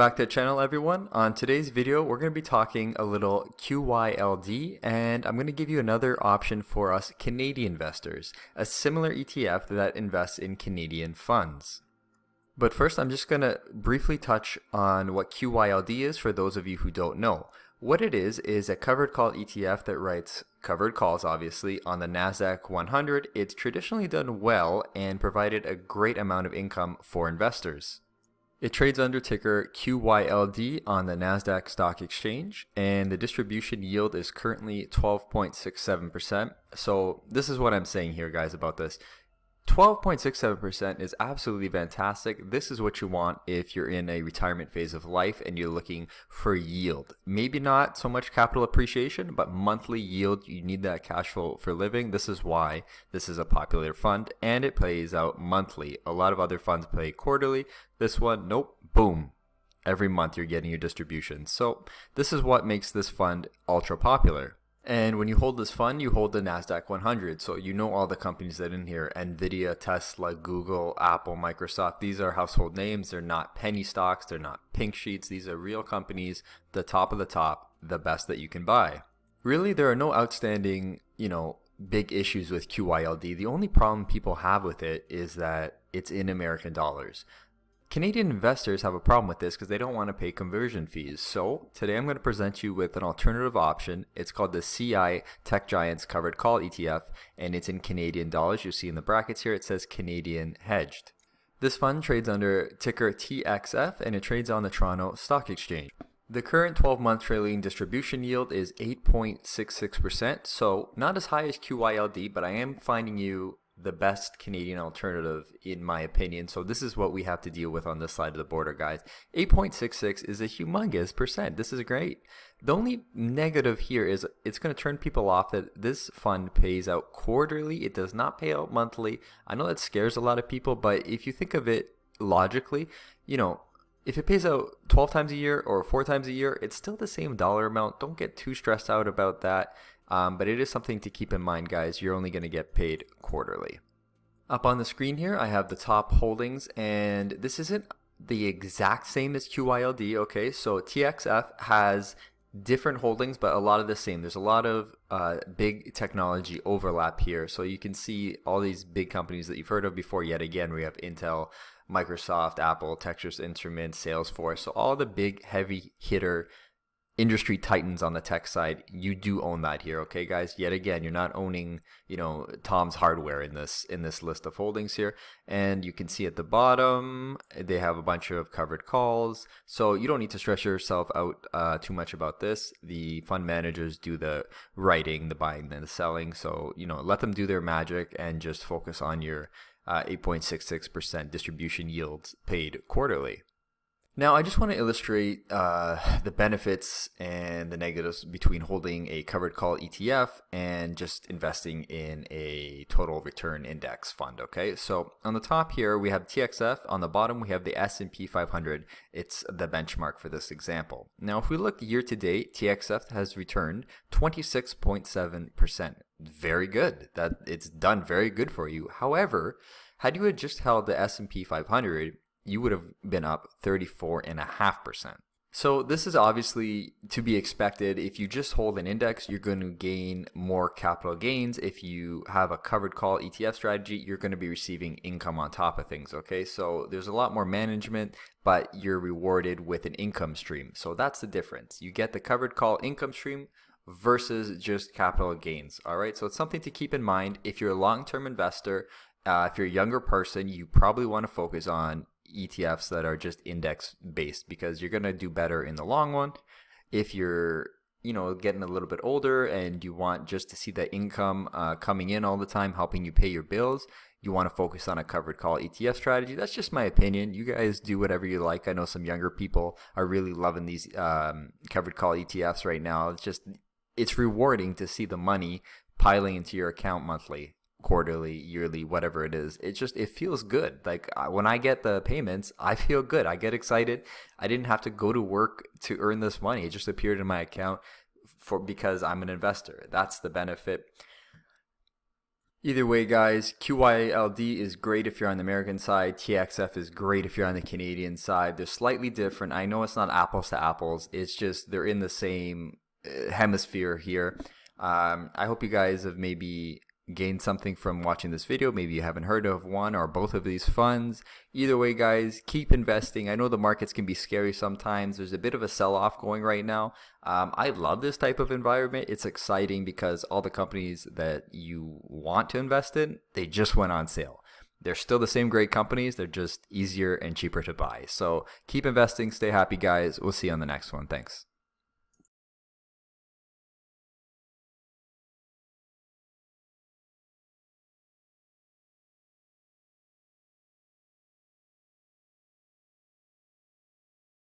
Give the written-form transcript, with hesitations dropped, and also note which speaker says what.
Speaker 1: back to the channel, everyone. On today's video, we're going to be talking a little QYLD, and I'm going to give you another option for us Canadian investors, a similar ETF that invests in Canadian funds. But first, I'm just going to briefly touch on what QYLD is for those of you who don't know. What it is a covered call ETF that writes covered calls, obviously, on the NASDAQ 100. It's traditionally done well and provided a great amount of income for investors. It trades under ticker QYLD on the NASDAQ Stock Exchange, and the distribution yield is currently 12.67%. So this is what I'm saying here, guys, about this. 12.67% is absolutely fantastic. This is what you want if you're in a retirement phase of life and you're looking for yield. Maybe not so much capital appreciation, but monthly yield. You need that cash flow for living. This is why this is a popular fund, and it pays out monthly. A lot of other funds pay quarterly. This one, nope, boom. Every month you're getting your distribution. So this is what makes this fund ultra popular. And when you hold this fund, you hold the NASDAQ 100. So you know all the companies that are in here: NVIDIA, Tesla, Google, Apple, Microsoft. These are household names. They're not penny stocks. They're not pink sheets. These are real companies, the top of the top, the best that you can buy. Really, there are no outstanding, big issues with QYLD. The only problem people have with it is that it's in American dollars. Canadian investors have a problem with this because they don't want to pay conversion fees. So today I'm going to present you with an alternative option. It's called the CI Tech Giants Covered Call ETF, and it's in Canadian dollars. You see in the brackets here it says Canadian Hedged. This fund trades under ticker TXF, and it trades on the Toronto Stock Exchange. The current 12-month trailing distribution yield is 8.66%, so not as high as QYLD, but I am finding you the best Canadian alternative in my opinion. So this is what we have to deal with on this side of the border, guys. 8.66 is a humongous percent. This is great. The only negative here is it's going to turn people off that this fund pays out quarterly. It does not pay out monthly. I know that scares a lot of people, but if you think of it logically, if it pays out 12 times a year or 4 times a year, it's still the same dollar amount. Don't get too stressed out about that. But it is something to keep in mind, guys. You're only going to get paid quarterly. Up on the screen here, I have the top holdings, and this isn't the exact same as QYLD, okay? So TXF has different holdings, but a lot of the same. There's a lot of big technology overlap here. So you can see all these big companies that you've heard of before. Yet again, we have Intel, Microsoft, Apple, Texas Instruments, Salesforce. So all the big heavy hitter industry titans on the tech side, you do own that here, okay, guys? Yet again, you're not owning, Tom's Hardware in this list of holdings here. And you can see at the bottom, they have a bunch of covered calls. So you don't need to stress yourself out too much about this. The fund managers do the writing, the buying, and the selling. So, let them do their magic and just focus on your 8.66% distribution yields paid quarterly. Now, I just want to illustrate the benefits and the negatives between holding a covered call ETF and just investing in a total return index fund, okay? So on the top here, we have TXF. On the bottom, we have the S&P 500. It's the benchmark for this example. Now, if we look year to date, TXF has returned 26.7%. Very good. It's done very good for you. However, had you had just held the S&P 500, you would have been up 34.5%. So this is obviously to be expected. If you just hold an index, you're going to gain more capital gains. If you have a covered call ETF strategy, you're going to be receiving income on top of things, okay? So there's a lot more management, but you're rewarded with an income stream. So that's the difference. You get the covered call income stream versus just capital gains, all right? So it's something to keep in mind. If you're a long-term investor, if you're a younger person, you probably want to focus on ETFs that are just index based because you're going to do better in the long run. If you're getting a little bit older and you want just to see the income coming in all the time helping you pay your bills, you want to focus on a covered call ETF strategy. That's just my opinion. You guys do whatever you like. I know some younger people are really loving these covered call ETFs right now. It's rewarding to see the money piling into your account monthly, quarterly, yearly, whatever it is. It feels good. Like when I get the payments, I feel good. I get excited. I didn't have to go to work to earn this money. It just appeared in my account because I'm an investor. That's the benefit. Either way, guys, QYLD is great if you're on the American side. TXF is great if you're on the Canadian side. They're slightly different. I know it's not apples to apples. It's just they're in the same hemisphere here. I hope you guys have maybe gained something from watching this video. Maybe you haven't heard of one or both of these funds. Either way, guys, keep investing. I know the markets can be scary sometimes. There's a bit of a sell-off going right now. I love this type of environment. It's exciting because all the companies that you want to invest in, they just went on sale. They're still the same great companies. They're just easier and cheaper to buy. So keep investing. Stay happy, guys. We'll see you on the next one. Thanks.